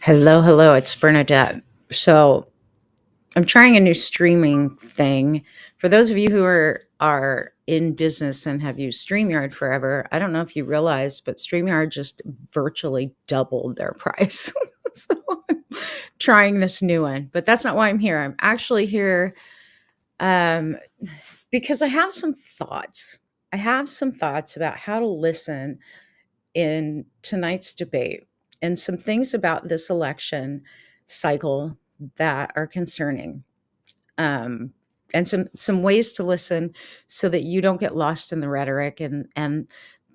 Hello, hello, it's Bernadette. So I'm trying a new streaming thing. For those of you who are in business and have used StreamYard forever, I don't know if you realize, but StreamYard just virtually doubled their price. So I'm trying this new one, but that's not why I'm here. I'm actually here um, because I have some thoughts. I have some thoughts about how to listen in tonight's debate and some things about this election cycle that are concerning, um, and some ways to listen so that you don't get lost in the rhetoric and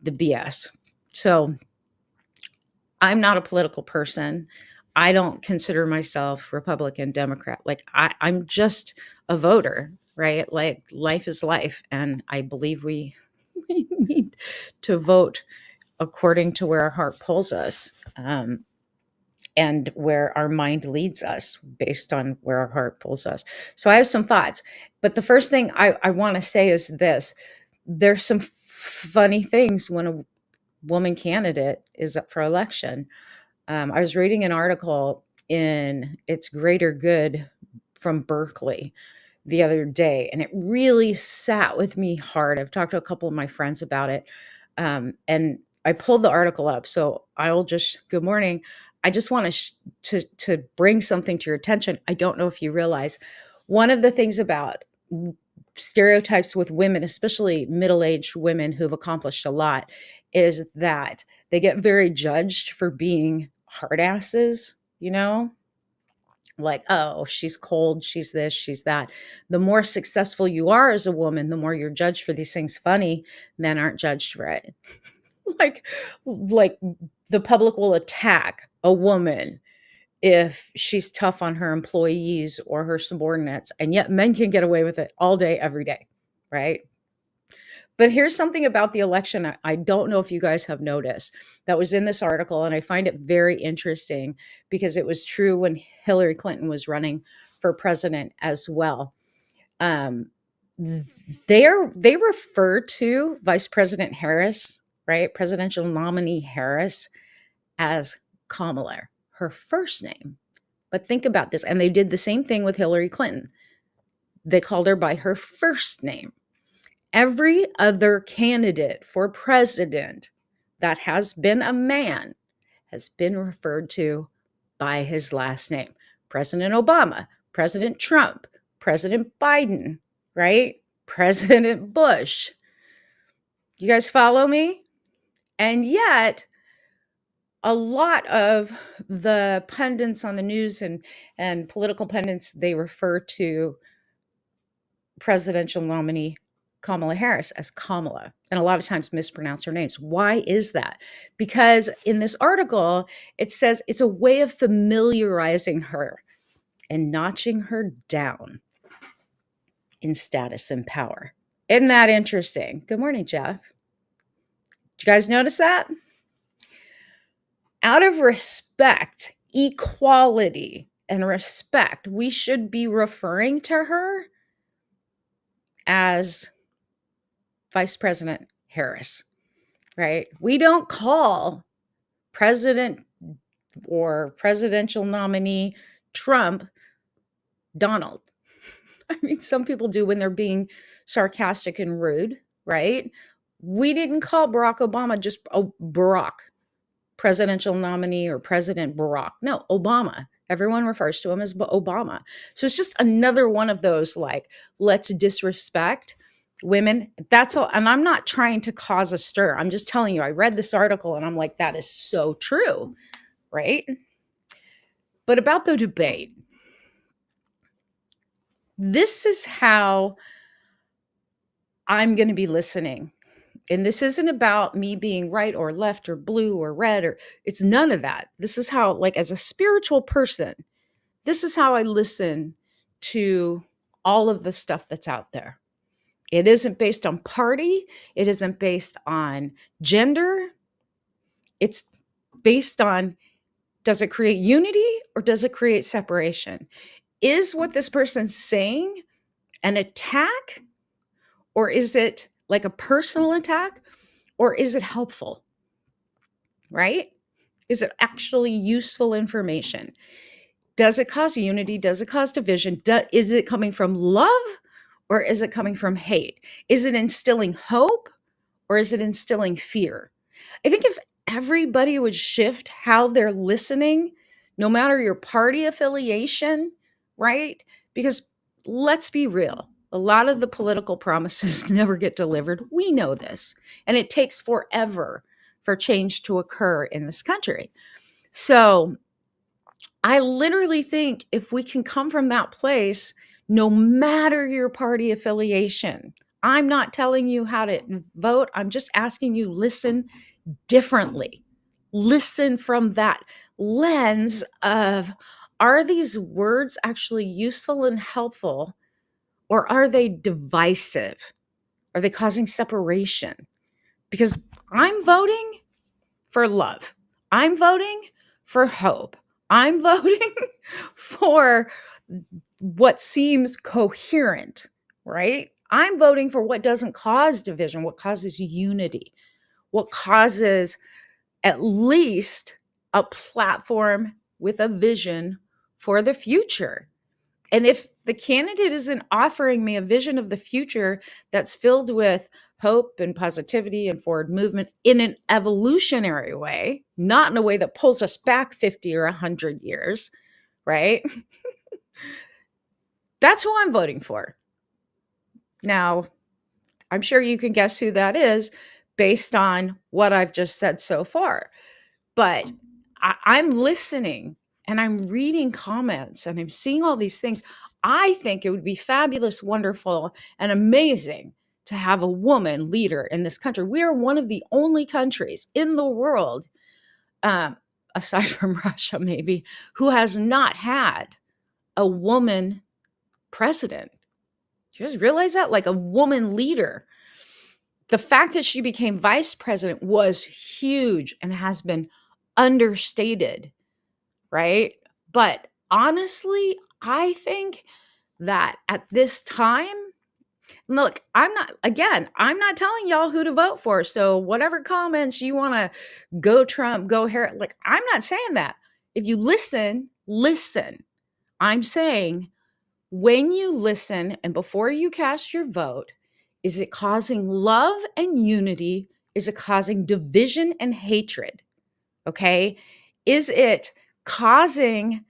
the BS. So I'm not a political person. I don't consider myself Republican, Democrat. Like I'm just a voter, right? Like life is life, and I believe we we need to vote according to where our heart pulls us, and where our mind leads us based on where our heart pulls us. So I have some thoughts. But the first thing I want to say is this: there's some funny things when a woman candidate is up for election. I was reading an article in It's Greater Good from Berkeley the other day, and it really sat with me hard. I've talked to a couple of my friends about it, and I pulled the article up. So I'll just good morning. I just want to bring something to your attention. I don't know if you realize one of the things about stereotypes with women, especially middle-aged women who've accomplished a lot, is that they get very judged for being hard asses, like, oh, she's cold, she's this, she's that. The more successful you are as a woman, the more you're judged for these things. Funny, men aren't judged for it. like like the public will attack a woman if she's tough on her employees or her subordinates, and yet men can get away with it all day every day, right? But here's something about the election I don't know if you guys have noticed that was in this article, and I find it very interesting because it was true when Hillary Clinton was running for president as well. Um, they refer to Vice President Harris, right, presidential nominee Harris, as Kamala, her first name. But think about this, and they did the same thing with Hillary Clinton. They called her by her first name. Every other candidate for president that has been a man has been referred to by his last name. President Obama, President Trump, President Biden, right? President Bush. You guys follow me? And yet, a lot of the pundits on the news and political pundits, they refer to presidential nominee Kamala Harris as Kamala, and a lot of times mispronounce her names. Why is that? Because in this article, it says it's a way of familiarizing her and notching her down in status and power. Isn't that interesting? Good morning, Jeff. Did you guys notice that? Out of respect, equality, and respect, we should be referring to her as Vice President Harris, right? We don't call President or presidential nominee Trump Donald. I mean, some people do when they're being sarcastic and rude, right? We didn't call Barack Obama just Barack, presidential nominee or President Barack. No, Obama. Everyone refers to him as Obama. So it's just another one of those, like, let's disrespect women. That's all. And I'm not trying to cause a stir. I'm just telling you, I read this article and I'm like, that is so true, right? But about the debate, this is how I'm going to be listening. And this isn't about me being right or left or blue or red, or it's none of that. This is how, like, as a spiritual person, this is how I listen to all of the stuff that's out there. It isn't based on party. It isn't based on gender. It's based on, does it create unity or does it create separation? Is what this person's saying an attack, or is it like a personal attack, or is it helpful? Right? Is it actually useful information? Does it cause unity? Does it cause division? Is it coming from love or is it coming from hate? Is it instilling hope or is it instilling fear? I think if everybody would shift how they're listening, no matter your party affiliation, right? Because let's be real, a lot of the political promises never get delivered. We know this. And it takes forever for change to occur in this country. So I literally think if we can come from that place, no matter your party affiliation, I'm not telling you how to vote. I'm just asking you listen differently. Listen from that lens of, are these words actually useful and helpful, or are they divisive? Are they causing separation? Because I'm voting for love. I'm voting for hope. I'm voting for what seems coherent, right? I'm voting for what doesn't cause division, what causes unity, what causes at least a platform with a vision for the future. And if the candidate isn't offering me a vision of the future that's filled with hope and positivity and forward movement in an evolutionary way, not in a way that pulls us back 50 or 100 years, right? That's who I'm voting for. Now, I'm sure you can guess who that is based on what I've just said so far. But I'm listening and I'm reading comments and I'm seeing all these things. I think it would be fabulous, wonderful, and amazing to have a woman leader in this country. We are one of the only countries in the world, aside from Russia maybe, who has not had a woman president. Do you guys realize that? Like a woman leader. The fact that she became vice president was huge and has been understated, right? But honestly, I think that at this time, look, I'm not telling y'all who to vote for. So whatever comments you want to go Trump, go Harris, like, I'm not saying that. If you listen, listen. I'm saying when you listen and before you cast your vote, is it causing love and unity? Is it causing division and hatred? Okay. Is it causing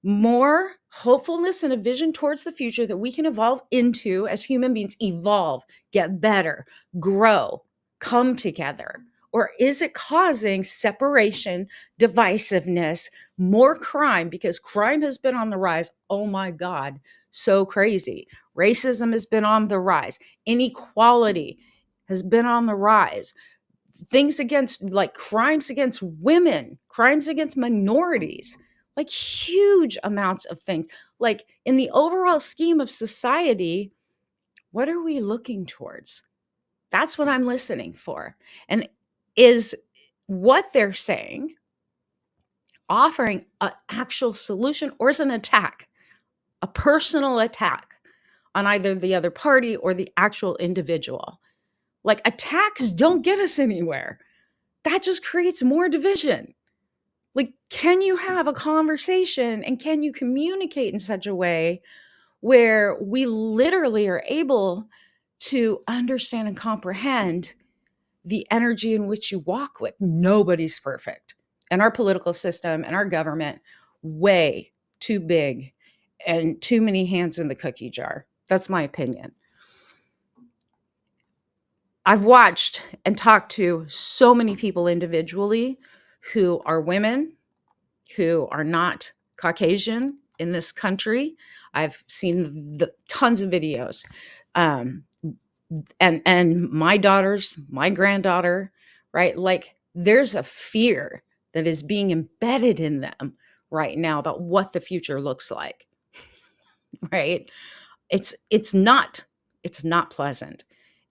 more hopefulness and a vision towards the future that we can evolve into as human beings, evolve, get better, grow, come together? Or is it causing separation, divisiveness, more crime? Because crime has been on the rise. Oh my God, so crazy. Racism has been on the rise. Inequality has been on the rise. Things against, like crimes against women, crimes against minorities, like huge amounts of things. Like in the overall scheme of society, what are we looking towards? That's what I'm listening for. And is what they're saying offering an actual solution, or is an attack, a personal attack on either the other party or the actual individual? Like attacks don't get us anywhere. That just creates more division. Like, can you have a conversation and can you communicate in such a way where we literally are able to understand and comprehend the energy in which you walk with? Nobody's perfect. And our political system and our government, way too big and too many hands in the cookie jar. That's my opinion. I've watched and talked to so many people individually who are women, who are not Caucasian in this country. I've seen tons of videos. And my granddaughter, right? Like there's a fear that is being embedded in them right now about what the future looks like, right? It's not pleasant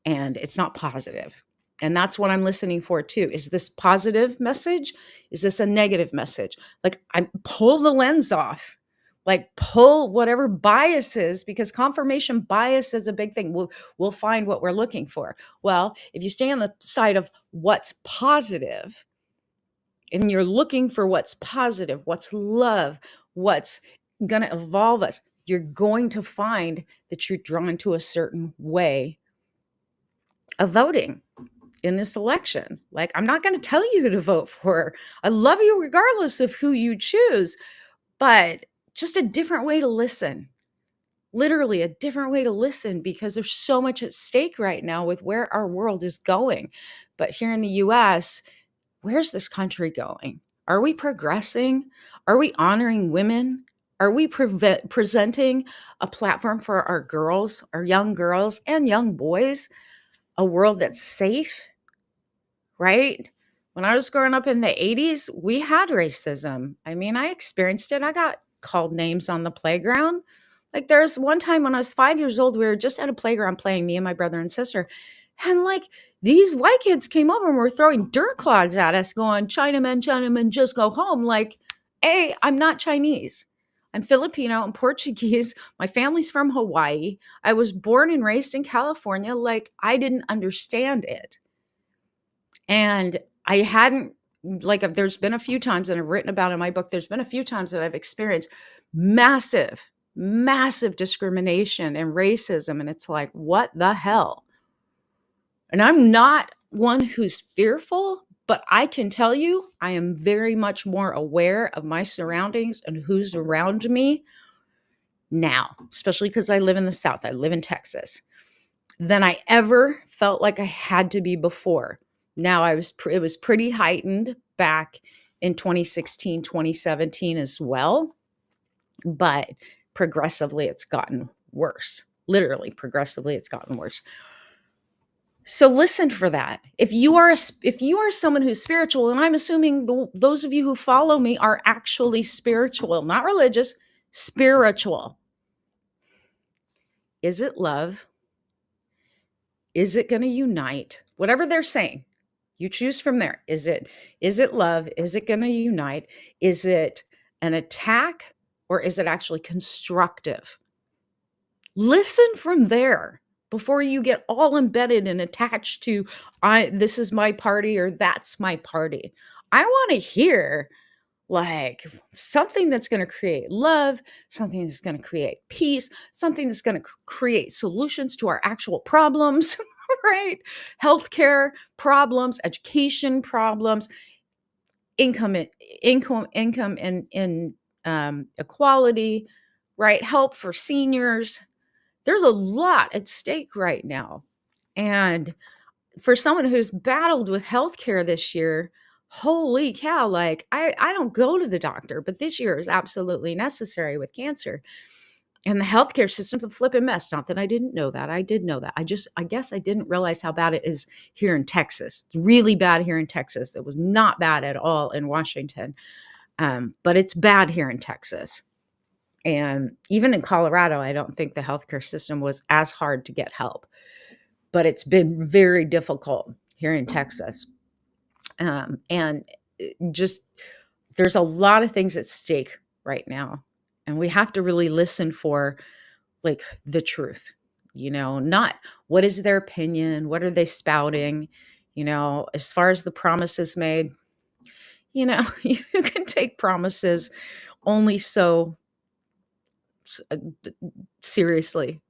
and it's not positive. And that's what I'm listening for too. Is this positive message? Is this a negative message? Like I pull the lens off, like pull whatever biases, because confirmation bias is a big thing. We'll find what we're looking for. Well, if you stay on the side of what's positive, and you're looking for what's positive, what's love, what's going to evolve us, you're going to find that you're drawn to a certain way of voting in this election. Like, I'm not going to tell you who to vote for. I love you regardless of who you choose, but just a different way to listen. Literally a different way to listen, because there's so much at stake right now with where our world is going. But here in the US, where's this country going? Are we progressing? Are we honoring women? Are we presenting a platform for our girls, our young girls and young boys, a world that's safe, right? When I was growing up in the 80s, we had racism. I mean, I experienced it. I got called names on the playground. Like, there's one time when I was 5 years old, we were just at a playground playing, me and my brother and sister. And like, these white kids came over and were throwing dirt clods at us, going, Chinamen, just go home. Like, A, I'm not Chinese. I'm Filipino, I'm Portuguese. My family's from Hawaii. I was born and raised in California. Like, I didn't understand it. And I hadn't, like, there's been a few times, and I've written about in my book, there's been a few times that I've experienced massive, massive discrimination and racism. And it's like, what the hell? And I'm not one who's fearful, but I can tell you, I am very much more aware of my surroundings and who's around me now, especially because I live in the South. I live in Texas, than I ever felt like I had to be before. Now, it was pretty heightened back in 2016, 2017 as well, but progressively it's gotten worse. Literally, progressively it's gotten worse. So listen for that. If you are someone who's spiritual, and I'm assuming those of you who follow me are actually spiritual, not religious, spiritual. Is it love? Is it going to unite? Whatever they're saying, you choose from there. Is it love? Is it going to unite? Is it an attack, or is it actually constructive? Listen from there before you get all embedded and attached to, this is my party or that's my party. I want to hear like something that's going to create love, something that's going to create peace, something that's going to create solutions to our actual problems, right? Healthcare problems, education problems, income and equality, right? Help for seniors. There's a lot at stake right now. And for someone who's battled with healthcare this year, holy cow, like I don't go to the doctor, but this year is absolutely necessary with cancer. And the healthcare system's a flipping mess. Not that I didn't know that. I did know that. I guess I didn't realize how bad it is here in Texas. It's really bad here in Texas. It was not bad at all in Washington. But it's bad here in Texas. And even in Colorado, I don't think the healthcare system was as hard to get help. But it's been very difficult here in Texas. And just, there's a lot of things at stake right now. And we have to really listen for like the truth, not what is their opinion, what are they spouting, as far as the promises made, you can take promises only so seriously,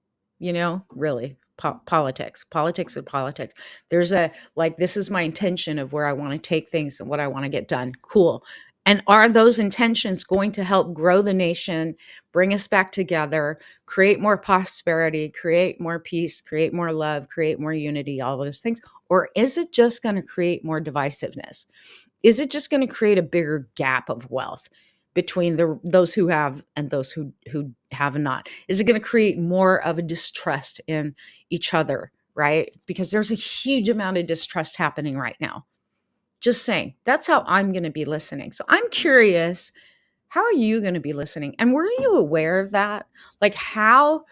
really. Politics are politics. There's this is my intention of where I want to take things and what I want to get done. Cool. And are those intentions going to help grow the nation, bring us back together, create more prosperity, create more peace, create more love, create more unity, all those things? Or is it just going to create more divisiveness? Is it just going to create a bigger gap of wealth between those who have and those who have not? Is it going to create more of a distrust in each other, right? Because there's a huge amount of distrust happening right now. Just saying, that's how I'm going to be listening. So I'm curious, how are you going to be listening? And were you aware of that? Like, how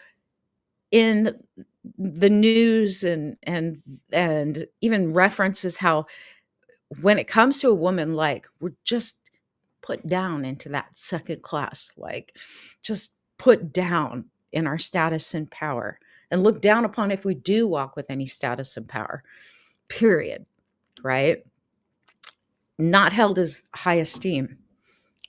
in the news and even references, how when it comes to a woman, like, we're just put down into that second class, like just put down in our status and power, and look down upon if we do walk with any status and power, period. Right? not held as high esteem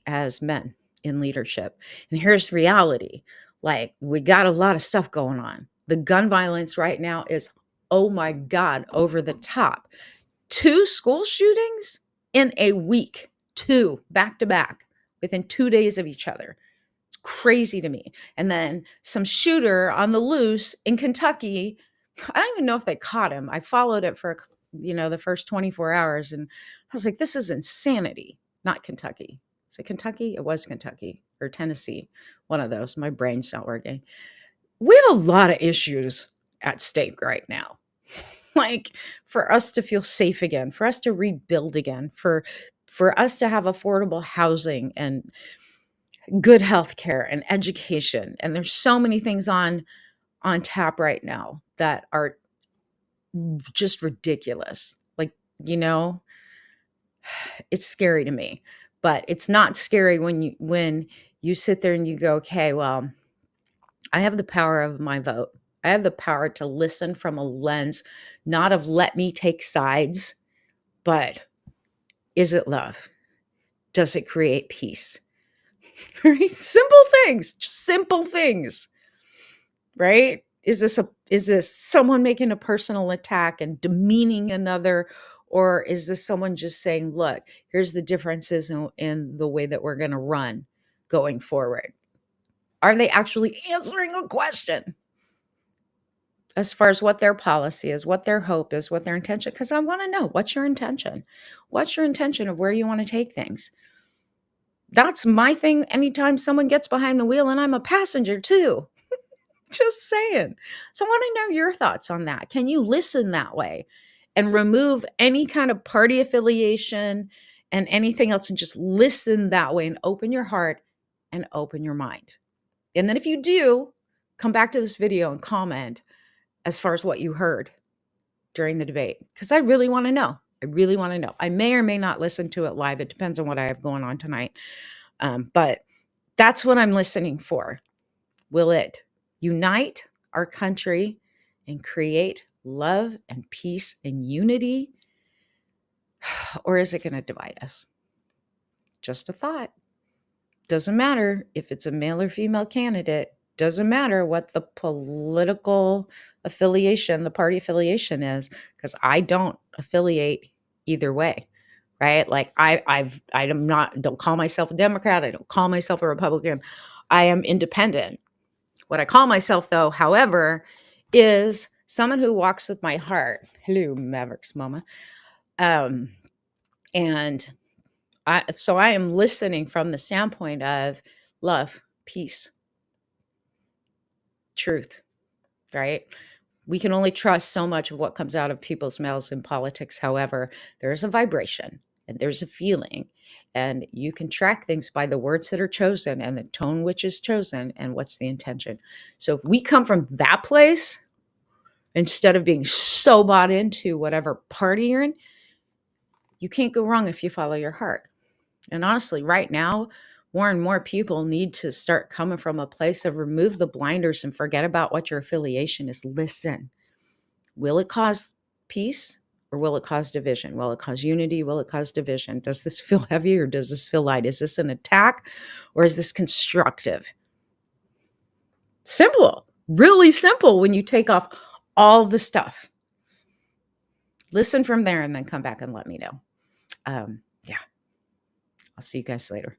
as men in leadership. And here's reality. Like, we got a lot of stuff going on. The gun violence right now is, oh my God, over the top. 2 school shootings in a week, 2 back to back within 2 days of each other. It's crazy to me. And then some shooter on the loose in Kentucky. I don't even know if they caught him. I followed it for, the first 24 hours, and I was like, this is insanity. Not Kentucky. Is it Kentucky? It was Kentucky or Tennessee. One of those. My brain's not working. We have a lot of issues at stake right now. Like, for us to feel safe again, for us to rebuild again, for us to have affordable housing and good health care and education. And there's so many things on tap right now that are just ridiculous. Like, it's scary to me. But it's not scary when you sit there and you go, okay, well, I have the power of my vote. I have the power to listen from a lens, not of let me take sides, but is it love? Does it create peace? Right? Simple things, right? Is this someone making a personal attack and demeaning another? Or is this someone just saying, look, here's the differences in the way that we're going to run going forward? Are they actually answering a question as far as what their policy is, what their hope is, what their intention? Because I want to know, what's your intention? What's your intention of where you want to take things? That's my thing anytime someone gets behind the wheel, and I'm a passenger too. Just saying. So I want to know your thoughts on that. Can you listen that way and remove any kind of party affiliation and anything else and just listen that way and open your heart and open your mind? And then if you do, come back to this video and comment as far as what you heard during the debate, because I really want to know. I really want to know. I may or may not listen to it live. It depends on what I have going on tonight. But that's what I'm listening for. Will it unite our country and create love and peace and unity? Or is it going to divide us? Just a thought. Doesn't matter if it's a male or female candidate. Doesn't matter what the political affiliation, the party affiliation is, because I don't affiliate either way, right? Like don't call myself a Democrat. I don't call myself a Republican. I am independent. What I call myself, though, however, is someone who walks with my heart. Hello, Mavericks Mama. And so I am listening from the standpoint of love, peace, truth, right? We can only trust so much of what comes out of people's mouths in politics. However, there's a vibration and there's a feeling, and you can track things by the words that are chosen and the tone which is chosen and what's the intention. So if we come from that place, instead of being so bought into whatever party you're in, you can't go wrong if you follow your heart. And honestly, right now, more and more people need to start coming from a place of remove the blinders and forget about what your affiliation is. Listen. Will it cause peace or will it cause division? Will it cause unity? Will it cause division? Does this feel heavy or does this feel light? Is this an attack or is this constructive? Simple, really simple when you take off all the stuff. Listen from there and then come back and let me know. Yeah, I'll see you guys later.